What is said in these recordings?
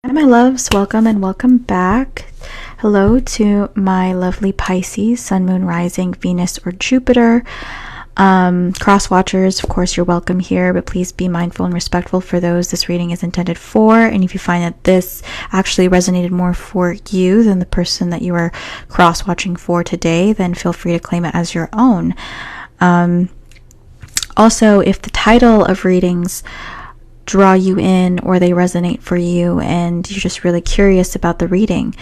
Hi, my loves, welcome and welcome back. Hello to my lovely Pisces, Sun, Moon, Rising, Venus, or Jupiter. Cross watchers, of course, you're welcome here, but please be mindful and respectful for those this reading is intended for. And if you find that this actually resonated more for you than the person that you are cross watching for today, then feel free to claim it as your own. Also, if the title of readings draw you in or they resonate for you and you're just really curious about the reading,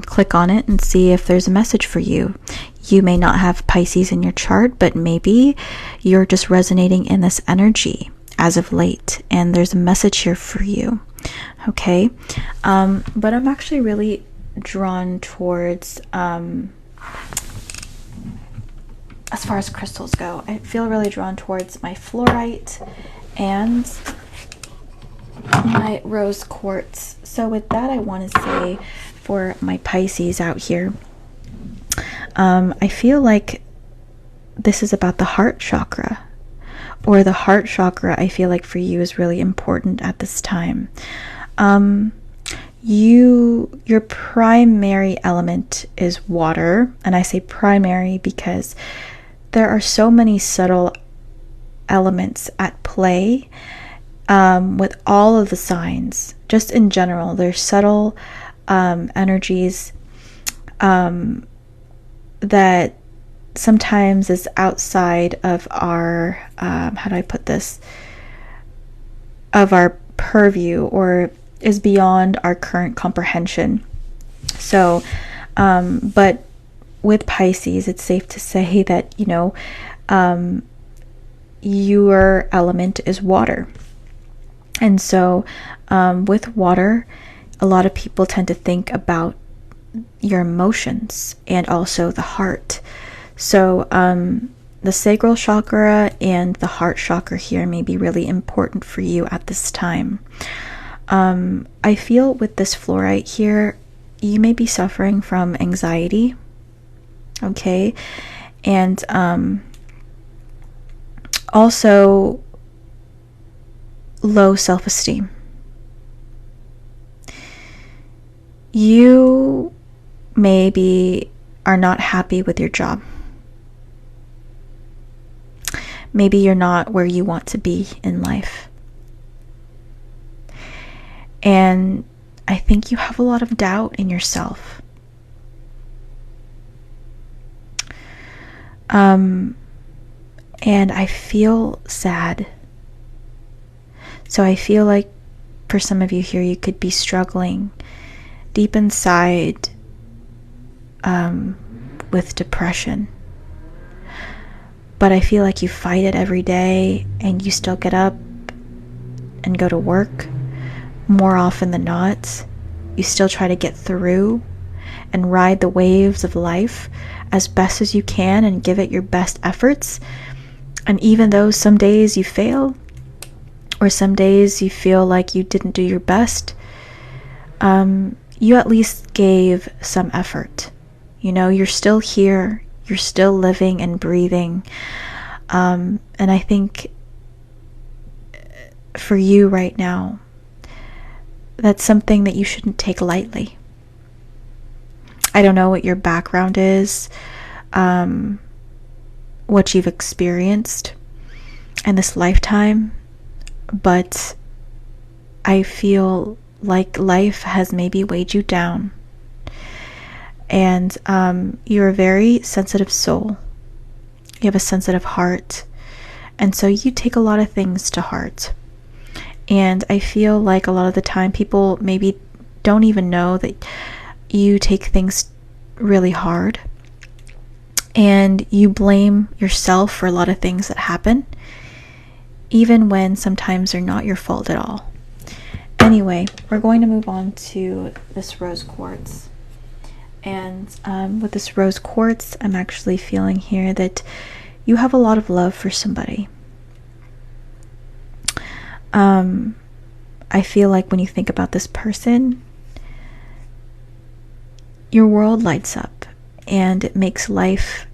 click on it and see if there's a message for you. You may not have Pisces in your chart, but maybe you're just resonating in this energy as of late and there's a message here for you. Okay, but I'm actually really drawn towards as far as crystals go, I feel really drawn towards my fluorite and my rose quartz. So with that, I want to say for my Pisces out here, I feel like this is about the heart chakra, or the heart chakra I feel like for you is really important at this time. Your primary element is water, and I say primary because there are so many subtle elements at play with all of the signs. Just in general, there's subtle energies that sometimes is outside of our how do I put this, of our purview, or is beyond our current comprehension. So but with Pisces, it's safe to say that your element is water. And so with water, a lot of people tend to think about your emotions and also the heart. So the sacral chakra and the heart chakra here may be really important for you at this time. I feel with this fluorite here, you may be suffering from anxiety, okay? And also low self-esteem. You maybe are not happy with your job. Maybe you're not where you want to be in life. And I think you have a lot of doubt in yourself. And I feel sad. So I feel like for some of you here, you could be struggling deep inside with depression. But I feel like you fight it every day and you still get up and go to work. More often than not, you still try to get through and ride the waves of life as best as you can and give it your best efforts. And even though some days you fail, or some days you feel like you didn't do your best, you at least gave some effort. You're still here, you're still living and breathing. And I think for you right now, that's something that you shouldn't take lightly. I don't know what your background is, what you've experienced in this lifetime, but I feel like life has maybe weighed you down. And you're a very sensitive soul. You have a sensitive heart. And so you take a lot of things to heart. And I feel like a lot of the time people maybe don't even know that you take things really hard. And you blame yourself for a lot of things that happen, even when sometimes they're not your fault at all. Anyway, we're going to move on to this rose quartz. And with this rose quartz, I'm actually feeling here that you have a lot of love for somebody. I feel like when you think about this person, your world lights up and it makes life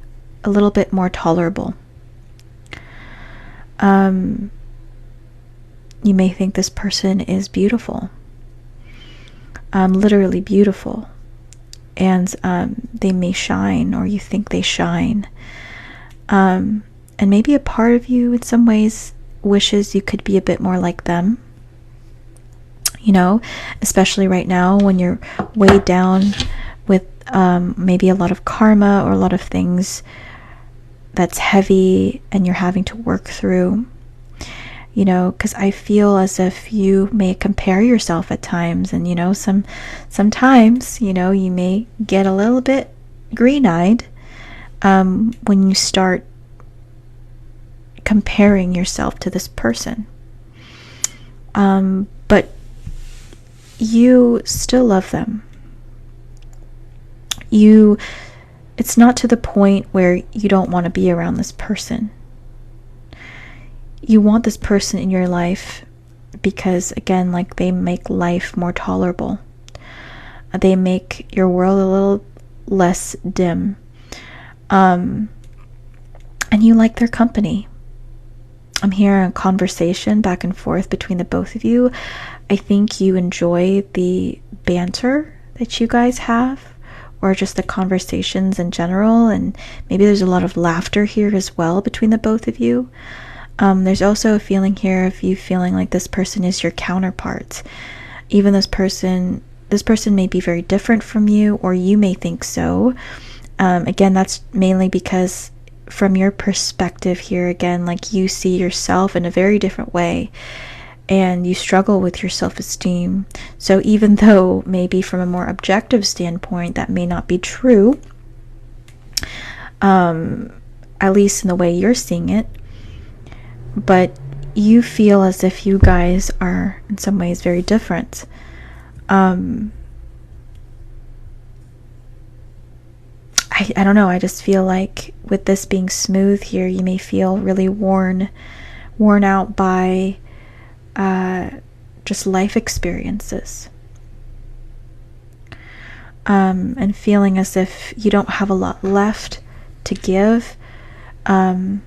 a little bit more tolerable. You may think this person is beautiful. literally beautiful, and they may shine, or you think they shine. And maybe a part of you in some ways wishes you could be a bit more like them, you know, especially right now when you're weighed down with maybe a lot of karma or a lot of things that's heavy and you're having to work through, you know, because I feel as if you may compare yourself at times, and you know, sometimes, you know, you may get a little bit green-eyed when you start comparing yourself to this person, but you still love them. It's not to the point where you don't want to be around this person. You want this person in your life because, again, like, they make life more tolerable. They make your world a little less dim. And you like their company. I'm hearing a conversation back and forth between the both of you. I think you enjoy the banter that you guys have, or just the conversations in general, and maybe there's a lot of laughter here as well between the both of you. There's also a feeling here of you feeling like this person is your counterpart. Even this person may be very different from you, or you may think so. Again, that's mainly because from your perspective here, again, like, you see yourself in a very different way, and you struggle with your self-esteem. So even though maybe from a more objective standpoint that may not be true, at least in the way you're seeing it, but you feel as if you guys are in some ways very different. I don't know, I just feel like with this being smooth here, you may feel really worn out by just life experiences, and feeling as if you don't have a lot left to give, or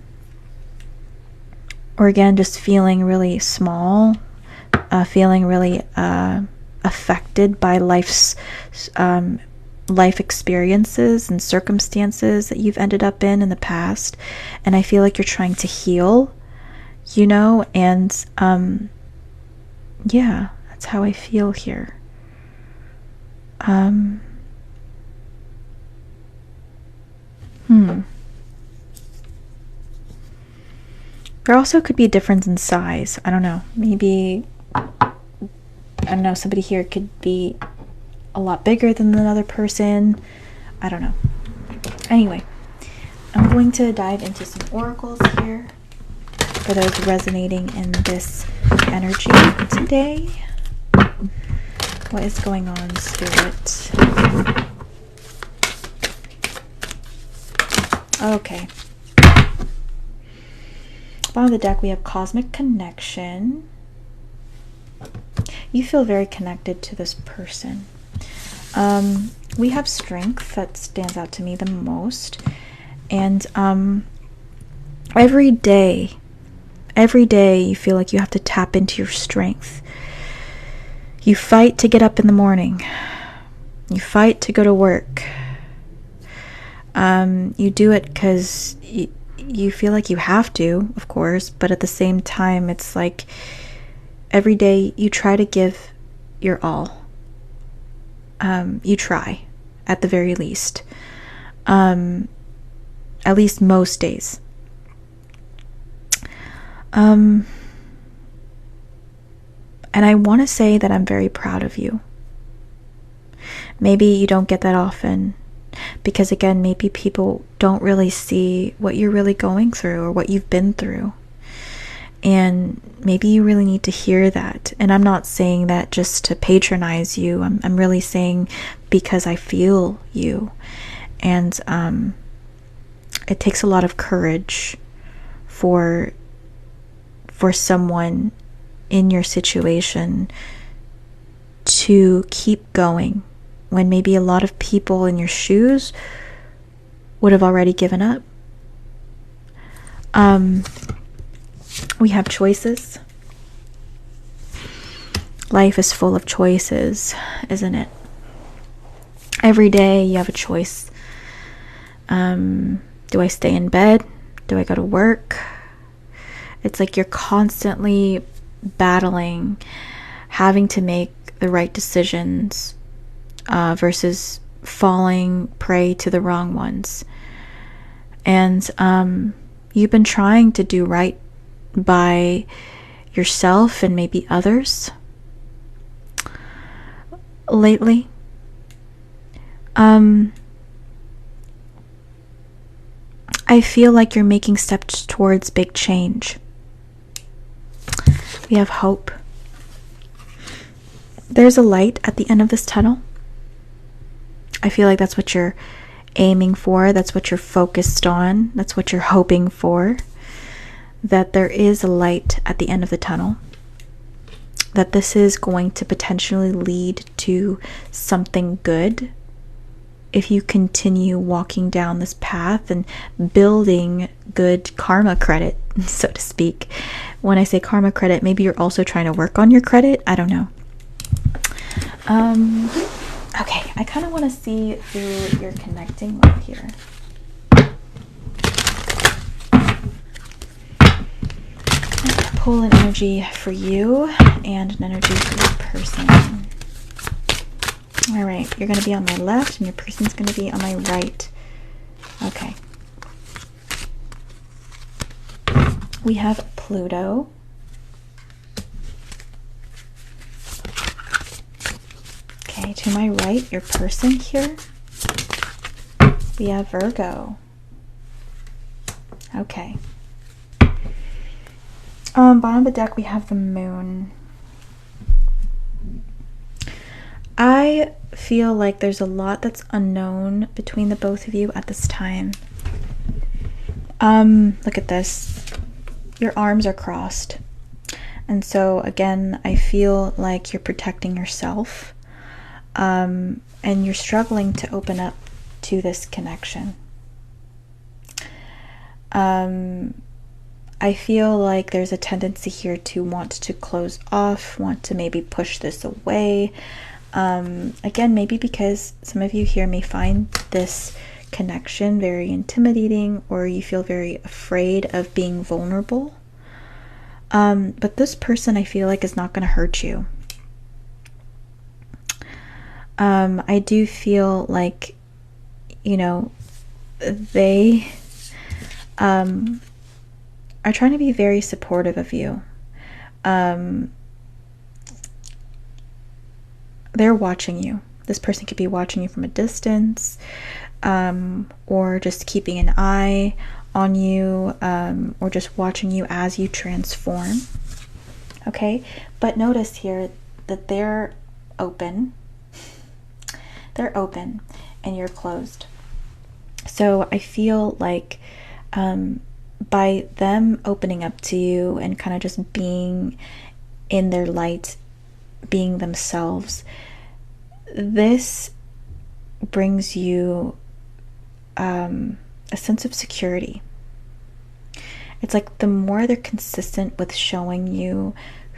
again, just feeling really small, feeling really affected by life's life experiences and circumstances that you've ended up in the past. And I feel like you're trying to heal, you know, and yeah, that's how I feel here. There also could be a difference in size. I don't know. Maybe, I don't know, somebody here could be a lot bigger than another person. I don't know. Anyway, I'm going to dive into some oracles here for those resonating in this energy today. What is going on, Spirit? Okay. Bottom of the deck, we have Cosmic Connection. You feel very connected to this person. We have Strength. That stands out to me the most. And every day you feel like you have to tap into your strength. You fight to get up in the morning. You fight to go to work. You do it because you feel like you have to, of course, but at the same time, it's like every day you try to give your all. You try, at the very least. At least most days. And I want to say that I'm very proud of you. Maybe you don't get that often, because again, maybe people don't really see what you're really going through or what you've been through. And maybe you really need to hear that. And I'm not saying that just to patronize you. I'm really saying because I feel you. And it takes a lot of courage for someone in your situation to keep going when maybe a lot of people in your shoes would have already given up. We have choices. Life is full of choices, isn't it? Every day you have a choice. Do I stay in bed? Do I go to work? It's like you're constantly battling, having to make the right decisions versus falling prey to the wrong ones. And you've been trying to do right by yourself and maybe others lately. I feel like you're making steps towards big change. We have hope. There's a light at the end of this tunnel. I feel like that's what you're aiming for. That's what you're focused on. That's what you're hoping for. That there is a light at the end of the tunnel. That this is going to potentially lead to something good if you continue walking down this path and building good karma credit, so to speak. When I say karma credit, maybe you're also trying to work on your credit. I don't know. Okay, I kind of want to see who you're connecting with here. Pull an energy for you and an energy for your person. All right, you're going to be on my left and your person's going to be on my right. Okay. We have Pluto. Okay, to my right, your person here. We have Virgo. Okay. Bottom of the deck, we have the Moon. I feel like there's a lot that's unknown between the both of you at this time. Look at this. Your arms are crossed. And so, again, I feel like you're protecting yourself. And you're struggling to open up to this connection. I feel like there's a tendency here to want to close off, want to maybe push this away. Again, maybe because some of you here may find this connection very intimidating, or you feel very afraid of being vulnerable. But this person, I feel like, is not going to hurt you. I do feel like, you know, they are trying to be very supportive of you. They're watching you. This person could be watching you from a distance, or just keeping an eye on you, or just watching you as you transform. Okay, but notice here that they're open. They're open and you're closed. So I feel like by them opening up to you and kind of just being in their light, being themselves, this brings you a sense of security. It's like the more they're consistent with showing you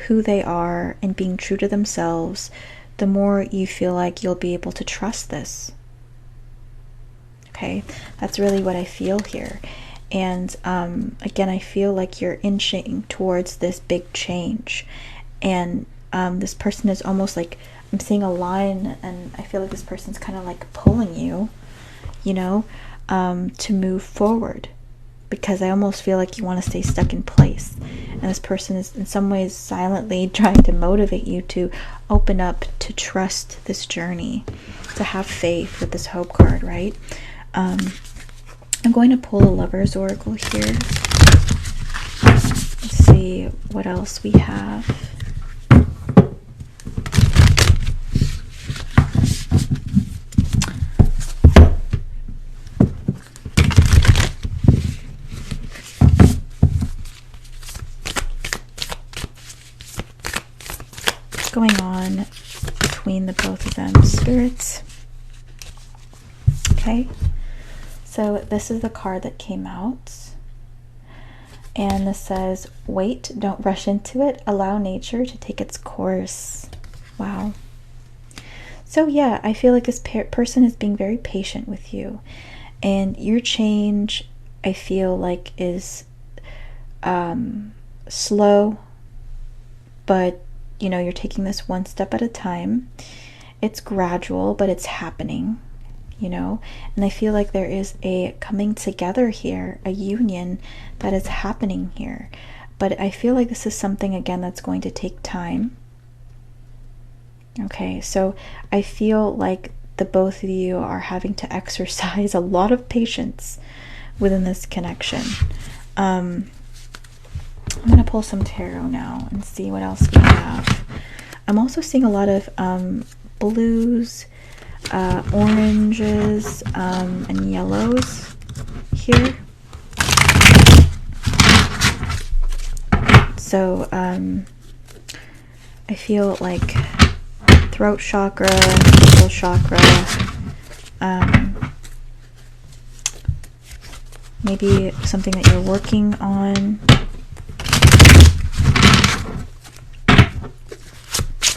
who they are and being true to themselves, the more you feel like you'll be able to trust this. Okay, that's really what I feel here. And again, I feel like you're inching towards this big change. And this person is almost like, I'm seeing a line, and I feel like this person's kind of like pulling you, you know, to move forward. Because I almost feel like you want to stay stuck in place. And this person is in some ways silently trying to motivate you to open up, to trust this journey, to have faith with this hope card, right? I'm going to pull a Lover's Oracle here. Let's see what else we have. Going on between the both of them, spirits. Okay, so this is the card that came out, and this says, wait, don't rush into it, allow nature to take its course. Wow. So yeah, I feel like this person is being very patient with you, and your change, I feel like, is slow, but you know, you're taking this one step at a time. It's gradual, but it's happening, you know. And I feel like there is a coming together here, a union that is happening here. But I feel like this is something, again, that's going to take time. Okay, so I feel like the both of you are having to exercise a lot of patience within this connection. I'm going to pull some tarot now and see what else we have. I'm also seeing a lot of blues, oranges, and yellows here. So I feel like throat chakra, sacral chakra, maybe something that you're working on.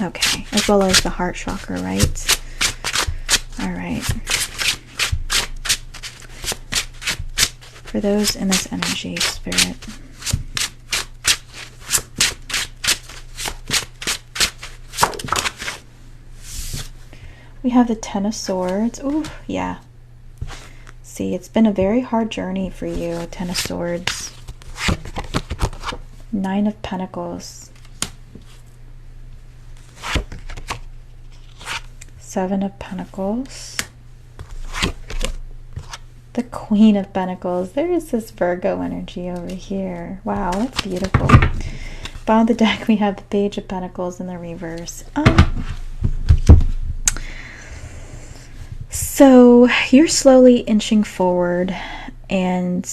Okay, as well as the heart chakra, right? All right. For those in this energy, Spirit. We have the Ten of Swords. Ooh, yeah. See, it's been a very hard journey for you, Ten of Swords. Nine of Pentacles. Seven of Pentacles. The Queen of Pentacles. There is this Virgo energy over here. Wow, that's beautiful. Bottom of the deck, we have the Page of Pentacles in the reverse. So you're slowly inching forward, and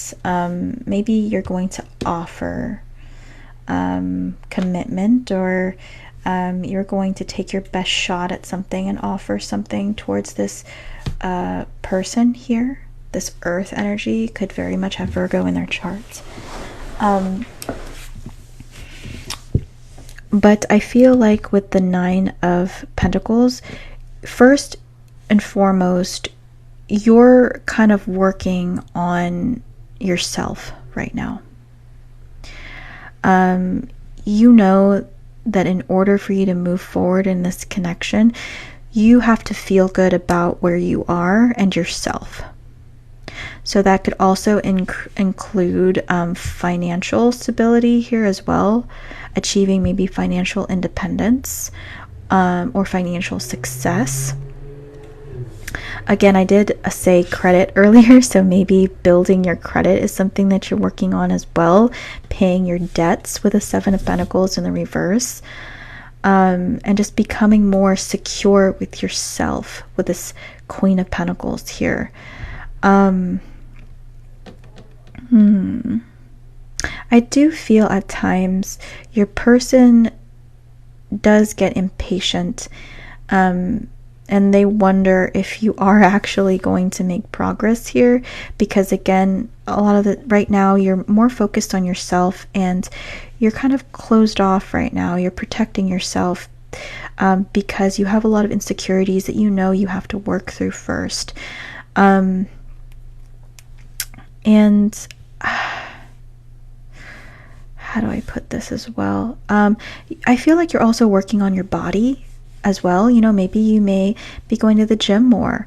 maybe you're going to offer commitment, or you're going to take your best shot at something and offer something towards this person here. This earth energy could very much have Virgo in their chart. But I feel like with the Nine of Pentacles, first and foremost, you're kind of working on yourself right now. You know that in order for you to move forward in this connection, you have to feel good about where you are and yourself. So that could also include financial stability here as well, achieving maybe financial independence or financial success. Again, I did say credit earlier, so maybe building your credit is something that you're working on as well, paying your debts with a Seven of Pentacles in the reverse, and just becoming more secure with yourself with this Queen of Pentacles here. I do feel at times your person does get impatient, and they wonder if you are actually going to make progress here, because again, a lot of the right now you're more focused on yourself and you're kind of closed off right now. You're protecting yourself because you have a lot of insecurities that you know you have to work through first. And how do I put this as well? I feel like you're also working on your body as well. You know, maybe you may be going to the gym more,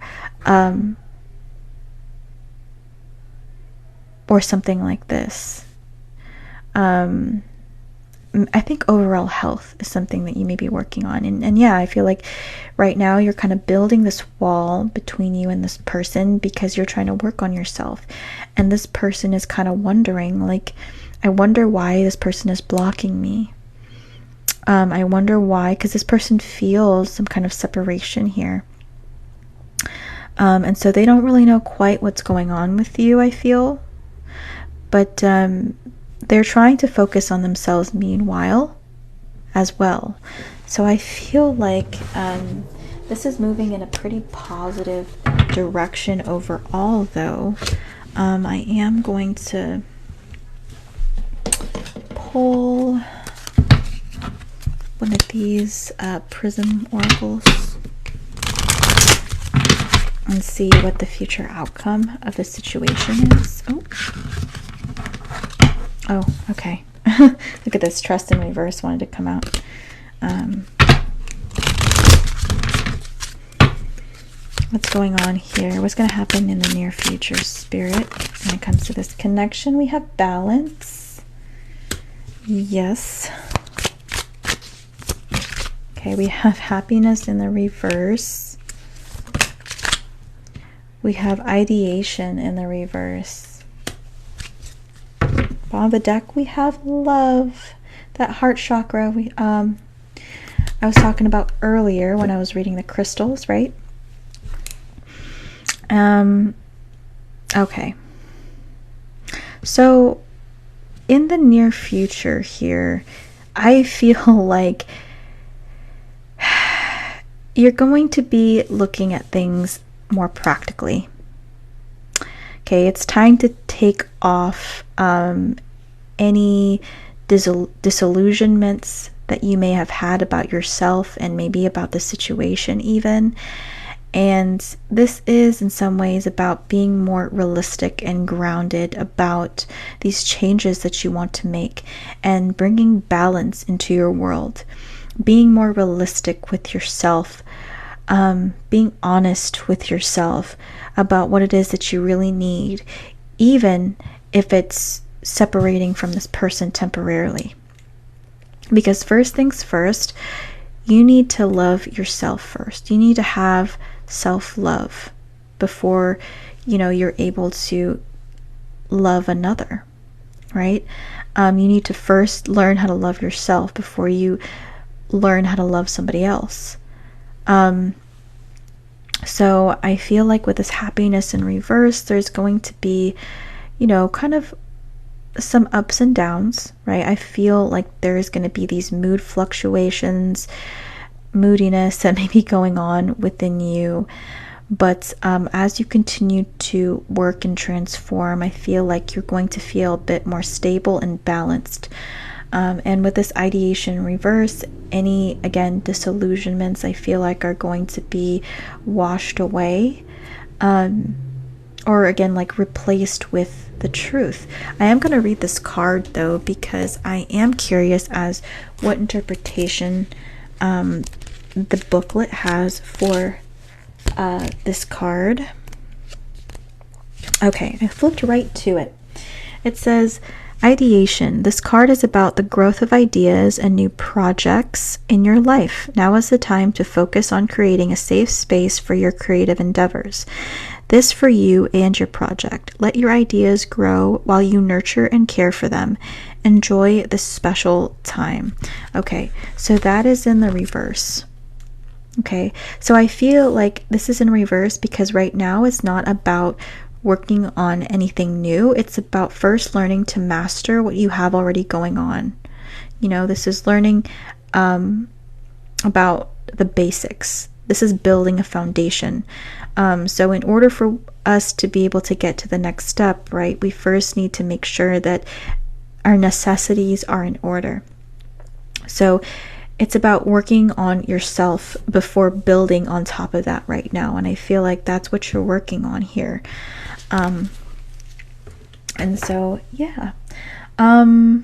or something like this. I think overall health is something that you may be working on. And yeah, I feel like right now you're kind of building this wall between you and this person because you're trying to work on yourself. And this person is kind of wondering, like, I wonder why this person is blocking me. I wonder why, because this person feels some kind of separation here. And so they don't really know quite what's going on with you, I feel. But they're trying to focus on themselves meanwhile as well. So I feel like this is moving in a pretty positive direction overall, though. I am going to pull one of these prism oracles and see what the future outcome of the situation is. Oh, okay. Look at this. Trust in reverse wanted to come out. What's going on here? What's going to happen in the near future, Spirit? When it comes to this connection, we have balance. Yes. Okay, we have happiness in the reverse. We have ideation in the reverse. Bottom of the deck, we have love. That heart chakra I was talking about earlier when I was reading the crystals, right? Okay. So in the near future here, I feel like you're going to be looking at things more practically. Okay, it's time to take off any disillusionments that you may have had about yourself and maybe about the situation even. And this is in some ways about being more realistic and grounded about these changes that you want to make and bringing balance into your world. Being more realistic with yourself, being honest with yourself about what it is that you really need, even if it's separating from this person temporarily. Because first things first, you need to love yourself first. You need to have self-love before you're able to love another, right? You need to first learn how to love yourself before you learn how to love somebody else. So I feel like with this happiness in reverse, there's going to be kind of some ups and downs, right? I feel like there's going to be these mood fluctuations, moodiness that may be going on within you. But as you continue to work and transform, I feel like you're going to feel a bit more stable and balanced. And with this ideation reverse, any, again, disillusionments I feel like are going to be washed away. Or again, like replaced with the truth. I am going to read this card though, because I am curious as what interpretation the booklet has for this card. Okay, I flipped right to it. It says, ideation. This card is about the growth of ideas and new projects in your life. Now is the time to focus on creating a safe space for your creative endeavors. This for you and your project. Let your ideas grow while you nurture and care for them. Enjoy this special time. Okay, so that is in the reverse. Okay, so I feel like this is in reverse because right now it's not about working on anything new. It's about first learning to master what you have already going on. This is learning about the basics. This is building a foundation. So in order for us to be able to get to the next step, right, we first need to make sure that our necessities are in order. So it's about working on yourself before building on top of that right now. And I feel like that's what you're working on here. And so, yeah. I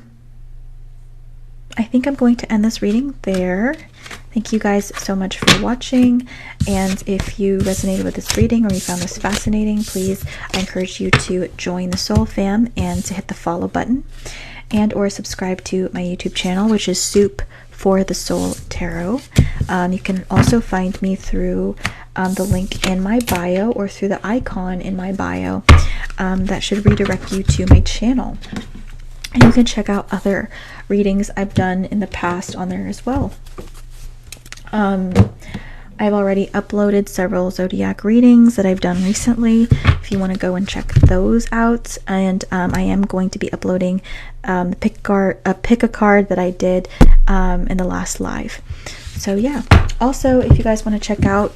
think I'm going to end this reading there. Thank you guys so much for watching. And if you resonated with this reading or you found this fascinating, please, I encourage you to join the Soul Fam and to hit the follow button and or subscribe to my YouTube channel, which is Soup for the Soul Tarot. You can also find me through the link in my bio or through the icon in my bio. That should redirect you to my channel. And you can check out other readings I've done in the past on there as well. I've already uploaded several zodiac readings that I've done recently if you want to go and check those out. And I am going to be uploading pick a card that I did in the last live. So yeah, also if you guys want to check out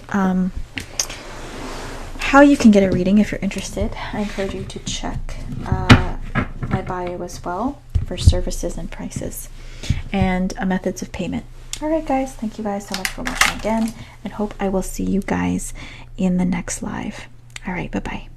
how you can get a reading if you're interested, I encourage you to check my bio as well for services and prices and methods of payment. All right, guys, thank you guys so much for watching again, and hope I will see you guys in the next live. All right, bye-bye.